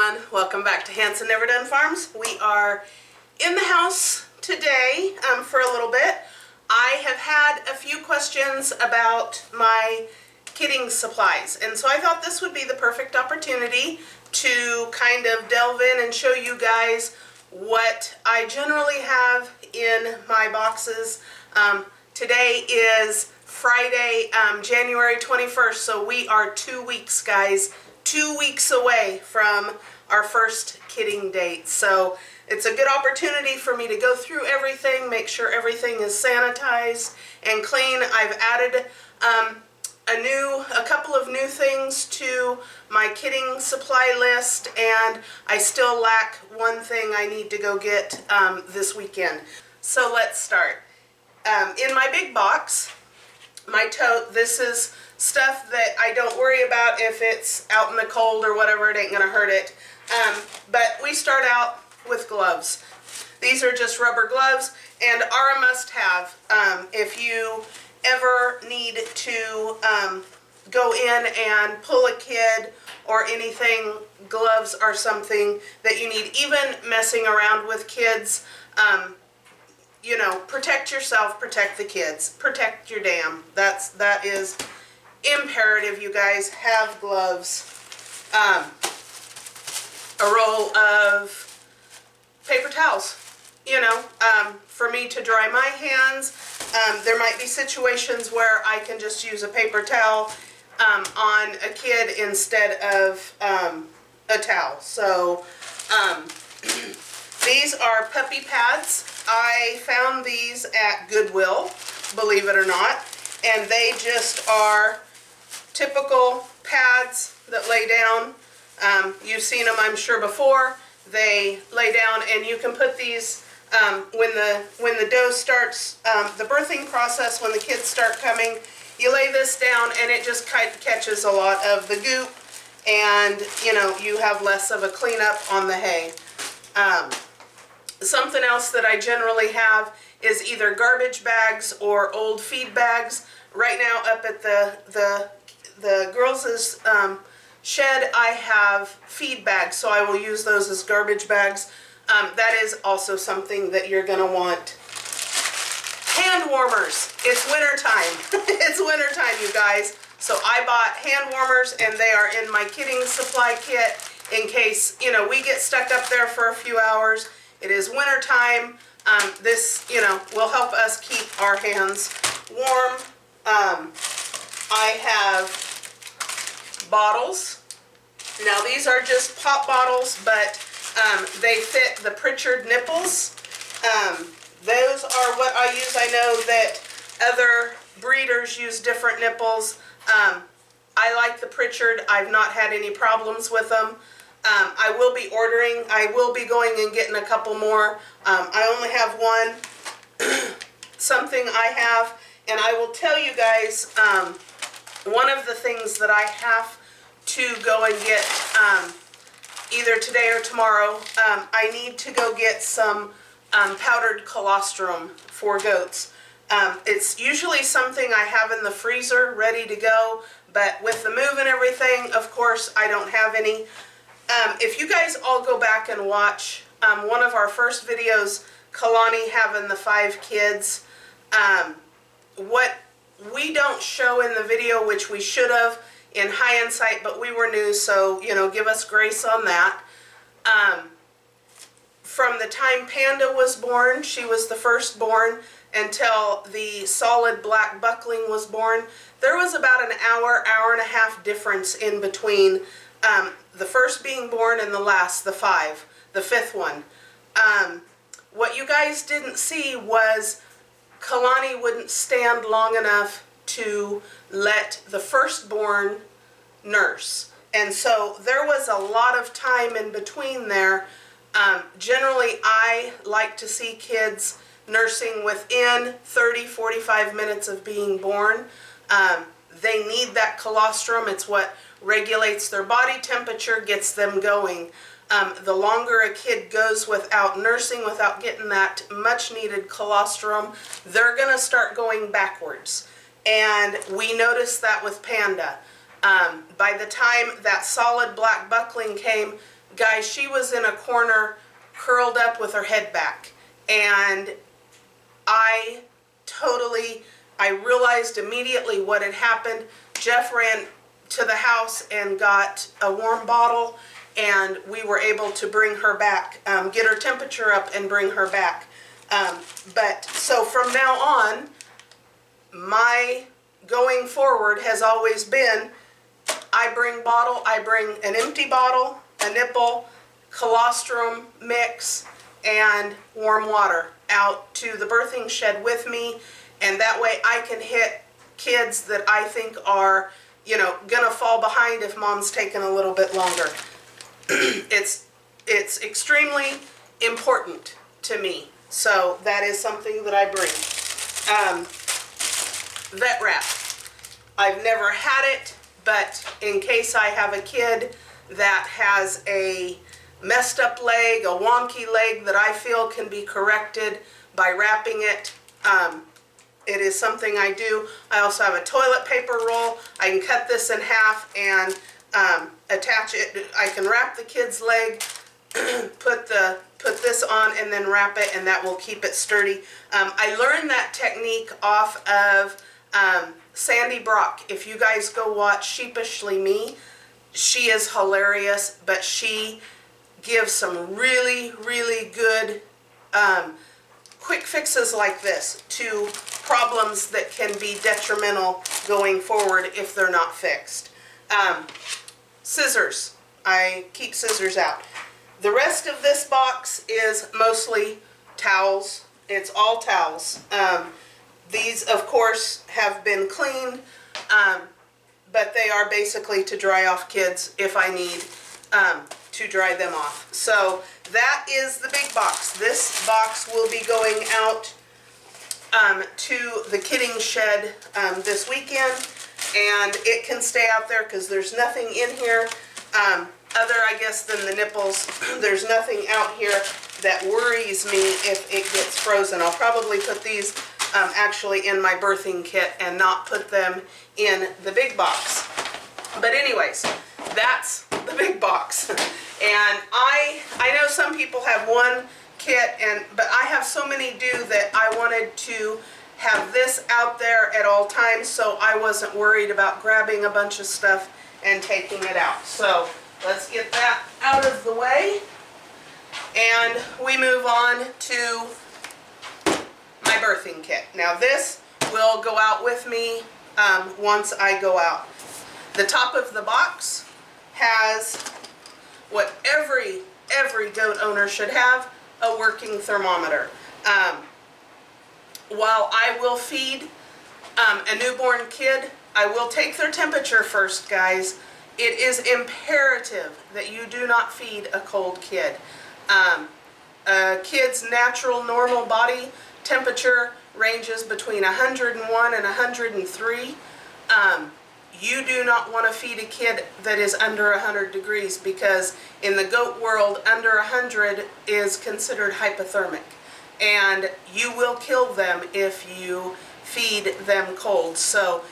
everyone, welcome back to Hanson Never Done Farms. We are in the house today for a little bit. I have had a few questions about my kidding supplies, and so I thought this would be the perfect opportunity to kind of delve in and show you guys what I generally have in my boxes. Today is Friday, January 21st, so we are 2 weeks, guys. 2 weeks away from our first kidding date. So it's a good opportunity for me to go through everything, make sure everything is sanitized and clean. I've added a couple of new things to my kidding supply list, and I still lack one thing I need to go get this weekend. So let's start. In my big box, my tote, this is stuff that I don't worry about if it's out in the cold or whatever, it ain't gonna hurt it. But we start out with gloves. These are just rubber gloves and are a must-have. If you ever need to go in and pull a kid or anything, gloves are something that you need. Even messing around with kids, you know, protect yourself, protect the kids, protect your dam. That is imperative. You guys have gloves. A roll of paper towels, you know, for me to dry my hands. There might be situations where I can just use a paper towel on a kid instead of a towel. So these are puppy pads. I found these at Goodwill, believe it or not, and they just are typical pads that lay down. You've seen them, I'm sure, before. They lay down, and you can put these when the doe starts the birthing process. When the kids start coming, you lay this down, and it just catches a lot of the goop, and you know, you have less of a cleanup on the hay. Something else that I generally have is either garbage bags or old feed bags. Right now, up at the girls' shed, I have feed bags, so I will use those as garbage bags. That is also something that you're going to want. Hand warmers. It's winter time. It's winter time, you guys. So I bought hand warmers, and they are in my kidding supply kit in case, you know, we get stuck up there for a few hours. It is winter time. This, you know, will help us keep our hands warm. I have bottles. Now these are just pop bottles, but they fit the Pritchard nipples. Those are what I use. I know that other breeders use different nipples. I like the Pritchard. I've not had any problems with them. I will be ordering. I will be going and getting a couple more. I only have one. Something I have, and I will tell you guys, one of the things that I have to go and get either today or tomorrow, I need to go get some powdered colostrum for goats. It's usually something I have in the freezer ready to go, but with the move and everything, of course, I don't have any. If you guys all go back and watch one of our first videos, Kalani having the 5 kids, what we don't show in the video, which we should have in hindsight, but we were new, so, you know, give us grace on that. From the time Panda was born, she was the first born, until the solid black buckling was born, there was about an hour, hour and a half difference in between the first being born and the last, the 5, the 5th one. What you guys didn't see was Kalani wouldn't stand long enough to let the firstborn nurse. And so there was a lot of time in between there. Generally, I like to see kids nursing within 30-45 minutes of being born. They need that colostrum. It's what regulates their body temperature, gets them going. The longer a kid goes without nursing, without getting that much needed colostrum, they're going to start going backwards. And we noticed that with Panda. By the time that solid black buckling came, Guys, she was in a corner, curled up with her head back, and I realized immediately what had happened. Jeff ran to the house and got a warm bottle, and we were able to bring her back, get her temperature up and bring her back. So from now on, my going forward has always been, I bring an empty bottle, a nipple, colostrum mix, and warm water out to the birthing shed with me, and that way I can hit kids that I think are, gonna fall behind if mom's taking a little bit longer. It's extremely important to me, so that is something that I bring. Vet wrap. I've never had it, but in case I have a kid that has a messed up leg, a wonky leg that I feel can be corrected by wrapping it, it is something I do. I also have a toilet paper roll. I can cut this in half and attach it. I can wrap the kid's leg, put this on, and then wrap it, and that will keep it sturdy. I learned that technique off of Sandy Brock. If you guys go watch Sheepishly Me, she is hilarious, but she gives some really, really good quick fixes like this to problems that can be detrimental going forward if they're not fixed. Scissors. I keep scissors out. The rest of this box is mostly towels. It's all towels. These, of course, have been cleaned, but they are basically to dry off kids if I need to dry them off. So that is the big box. This box will be going out to the kidding shed this weekend, and it can stay out there because there's nothing in here other, I guess, than the nipples. There's nothing out here that worries me if it gets frozen. I'll probably put these actually in my birthing kit and not put them in the big box. But anyways, that's the big box. And I know some people have one kit, but I have so many due that I wanted to have this out there at all times, so I wasn't worried about grabbing a bunch of stuff and taking it out. So let's get that out of the way, and we move on to my birthing kit. Now this will go out with me once I go out. The top of the box has what every goat owner should have, a working thermometer. While I will feed a newborn kid, I will take their temperature first, guys. It is imperative that you do not feed a cold kid. A kid's natural normal body temperature ranges between 101 and 103. You do not want to feed a kid that is under 100 degrees, because in the goat world, under 100 is considered hypothermic, and you will kill them if you feed them cold. So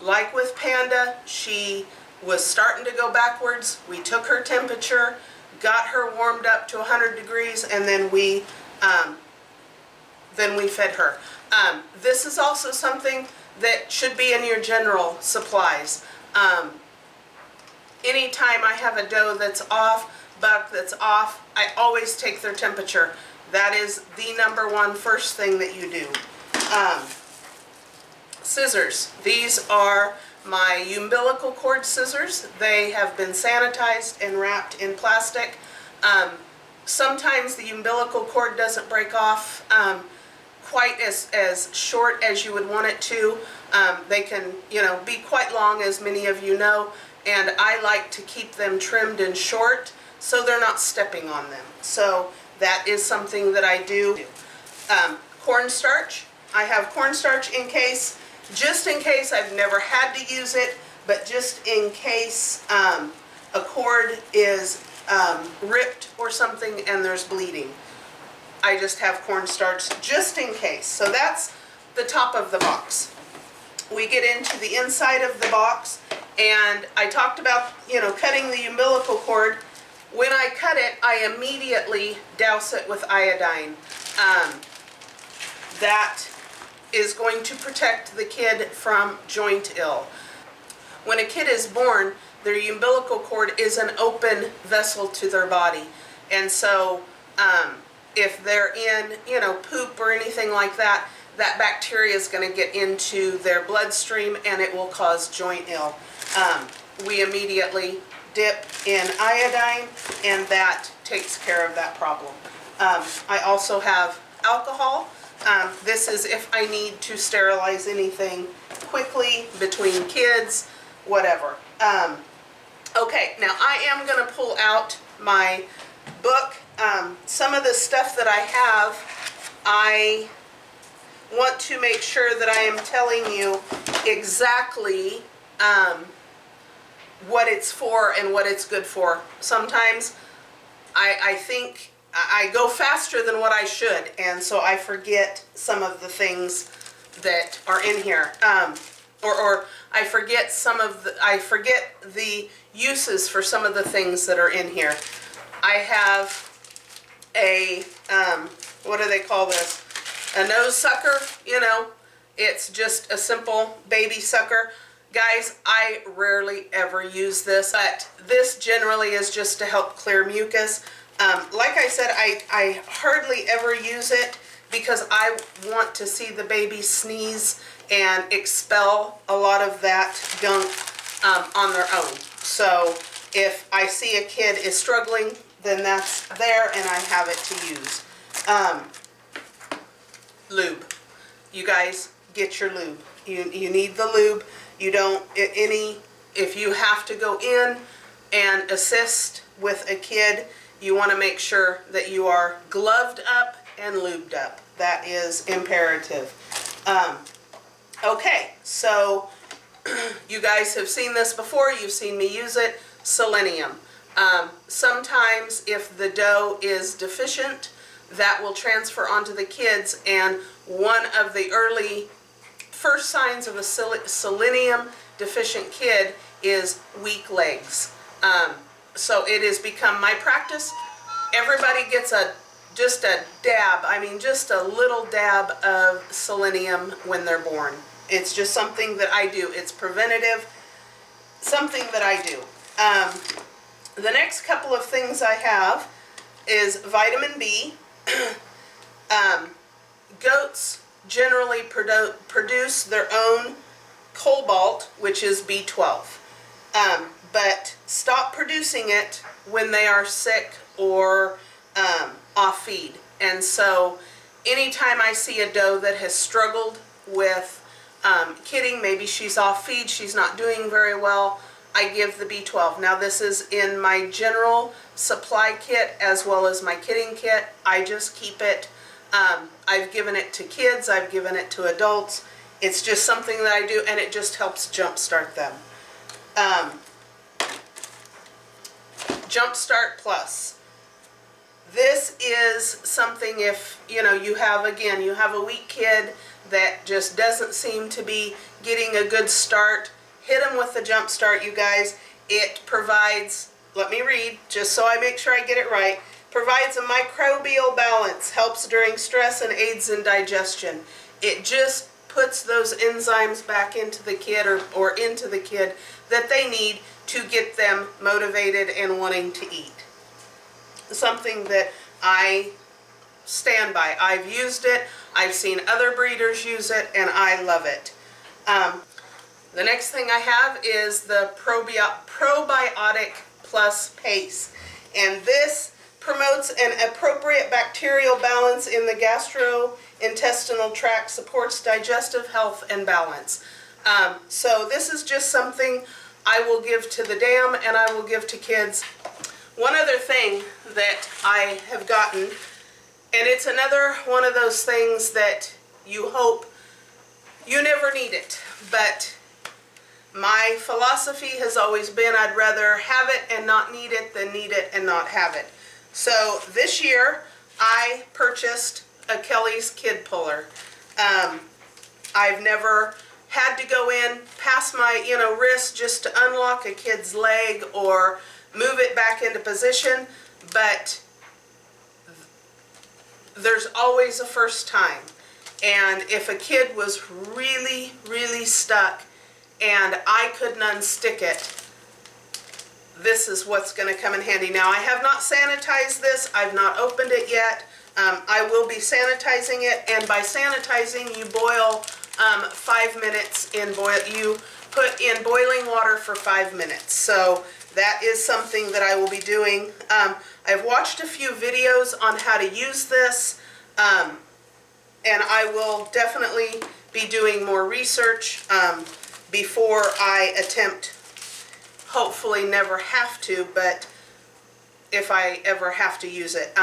like with Panda, she was starting to go backwards. We took her temperature, got her warmed up to 100 degrees, and then we fed her. This is also something that should be in your general supplies. Anytime I have a doe that's off, buck that's off, I always take their temperature. That is the #1 first thing that you do. Scissors. These are my umbilical cord scissors. They have been sanitized and wrapped in plastic. Sometimes the umbilical cord doesn't break off quite as short as you would want it to. They can, be quite long, as many of you know, and I like to keep them trimmed and short so they're not stepping on them. So that is something that I do. Cornstarch. I have cornstarch just in case. I've never had to use it, but just in case a cord is ripped or something and there's bleeding. I just have cornstarch just in case. So that's the top of the box. We get into the inside of the box, and I talked about, cutting the umbilical cord. When I cut it, I immediately douse it with iodine. That is going to protect the kid from joint ill. When a kid is born, their umbilical cord is an open vessel to their body. And so if they're in, poop or anything like that, that bacteria is going to get into their bloodstream and it will cause joint ill. We immediately dip in iodine and that takes care of that problem. I also have alcohol. This is if I need to sterilize anything quickly between kids, whatever. Okay, now I am going to pull out my book. Some of the stuff that I have, I want to make sure that I am telling you exactly what it's for and what it's good for. Sometimes I think I go faster than what I should, and so I forget some of the things that are in here. Or I forget the uses for some of the things that are in here. I have a, what do they call this? A nose sucker, it's just a simple baby sucker. Guys, I rarely ever use this, but this generally is just to help clear mucus. Like I said, I hardly ever use it because I want to see the baby sneeze and expel a lot of that gunk on their own. So if I see a kid is struggling, then that's there and I have it to use. Lube. You guys, get your lube. You need the lube. You don't, if you have to go in and assist with a kid, you want to make sure that you are gloved up and lubed up. That is imperative. Okay, so you guys have seen this before. You've seen me use it. Selenium. Sometimes if the dough is deficient, that will transfer onto the kids, and one of the early first signs of a selenium deficient kid is weak legs. So it has become my practice. Everybody gets just a dab, just a little dab of selenium when they're born. It's just something that I do. It's preventative, something that I do. The next couple of things I have is vitamin B. Goats generally produce their own cobalt, which is B12, but stop producing it when they are sick or off feed. And so anytime I see a doe that has struggled with kidding, maybe she's off feed, she's not doing very well, I give the B12. Now this is in my general supply kit as well as my kidding kit. I just keep it. I've given it to kids, I've given it to adults. It's just something that I do, and it just helps jumpstart them. Jumpstart Plus. This is something if, you have a weak kid that just doesn't seem to be getting a good start, hit them with the Jumpstart, you guys. It provides, let me read, just so I make sure I get it right, provides a microbial balance, helps during stress, and aids in digestion. It just puts those enzymes back into the kid or into the kid that they need to get them motivated and wanting to eat. Something that I stand by. I've used it, I've seen other breeders use it, and I love it. The next thing I have is the Probiotic Plus Paste, and this promotes an appropriate bacterial balance in the gastrointestinal tract, supports digestive health and balance. So this is just something I will give to the dam and I will give to kids. One other thing that I have gotten, and it's another one of those things that you hope you never need it, but my philosophy has always been I'd rather have it and not need it than need it and not have it. So this year I purchased a Kelly's Kid Puller. I've never had to go in past my wrist just to unlock a kid's leg or move it back into position, but there's always a first time. And if a kid was really, really stuck and I couldn't unstick it, this is what's going to come in handy. Now, I have not sanitized this. I've not opened it yet. I will be sanitizing it, and by sanitizing, you boil 5 minutes in you put in boiling water for 5 minutes. So that is something that I will be doing. I've watched a few videos on how to use this, and I will definitely be doing more research before I attempt. Hopefully never have to, but if I ever have to use it.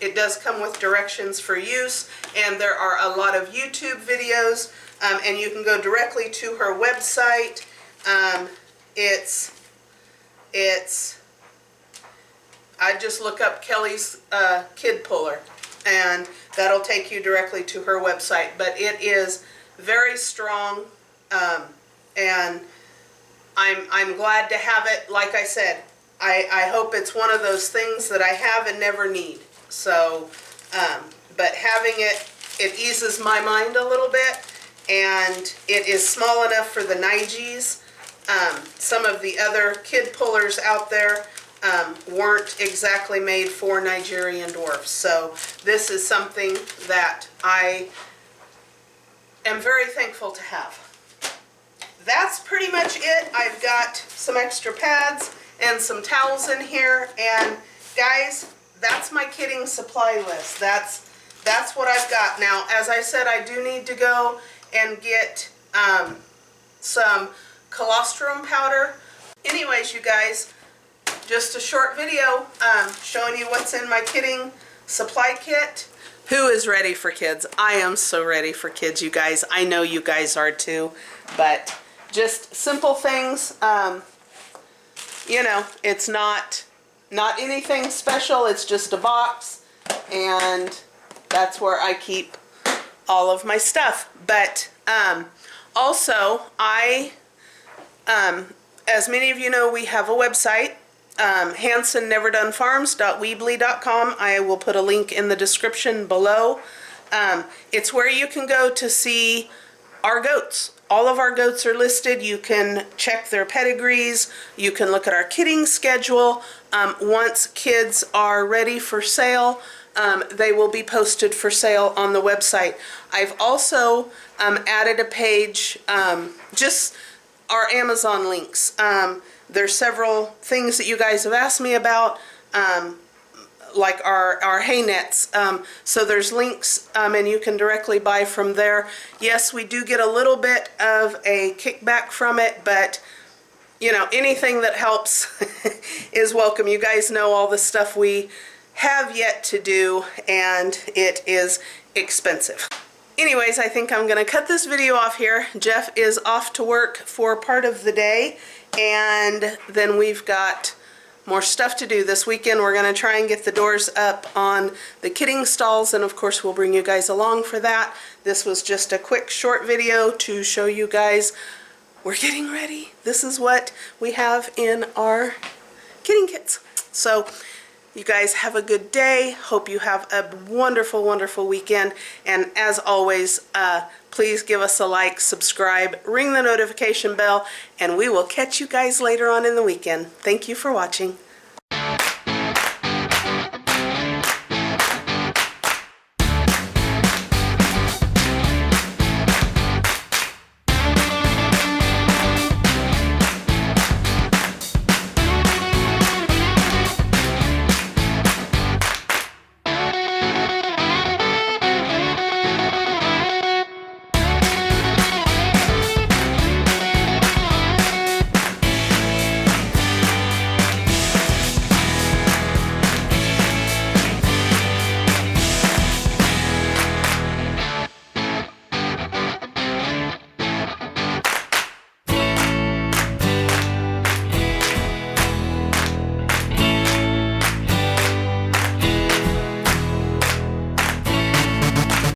It does come with directions for use, and there are a lot of YouTube videos, and you can go directly to her website. I just look up Kelly's Kid Puller, and that'll take you directly to her website. But it is very strong, and I'm glad to have it. Like I said, I hope it's one of those things that I have and never need. So, but having it, it eases my mind a little bit, and it is small enough for the Nigis. Some of the other kid pullers out there weren't exactly made for Nigerian dwarfs. So this is something that I am very thankful to have. That's pretty much it. I've got some extra pads and some towels in here, and guys, that's my kidding supply list. That's what I've got. Now, as I said, I do need to go and get some colostrum powder. Anyways, you guys, just a short video showing you what's in my kidding supply kit. Who is ready for kids? I am so ready for kids, you guys. I know you guys are too, but just simple things. You know, it's not anything special. It's just a box, and that's where I keep all of my stuff. But also, as many of you know, we have a website, HansonNeverDoneFarms.weebly.com. I will put a link in the description below. It's where you can go to see our goats. All of our goats are listed. You can check their pedigrees. You can look at our kidding schedule. Once kids are ready for sale, they will be posted for sale on the website. I've also added a page, just our Amazon links. There's several things that you guys have asked me about, like our hay nets. So there's links, and you can directly buy from there. Yes, we do get a little bit of a kickback from it, but you know, anything that helps is welcome. You guys know all the stuff we have yet to do, and it is expensive. Anyways, I think I'm going to cut this video off here. Jeff is off to work for part of the day, and then we've got more stuff to do this weekend. We're going to try and get the doors up on the kidding stalls, and of course we'll bring you guys along for that. This was just a quick short video to show you guys we're getting ready. This is what we have in our kidding kits. So you guys have a good day. Hope you have a wonderful, wonderful weekend. And as always, please give us a like, subscribe, ring the notification bell, and we will catch you guys later on in the weekend. Thank you for watching.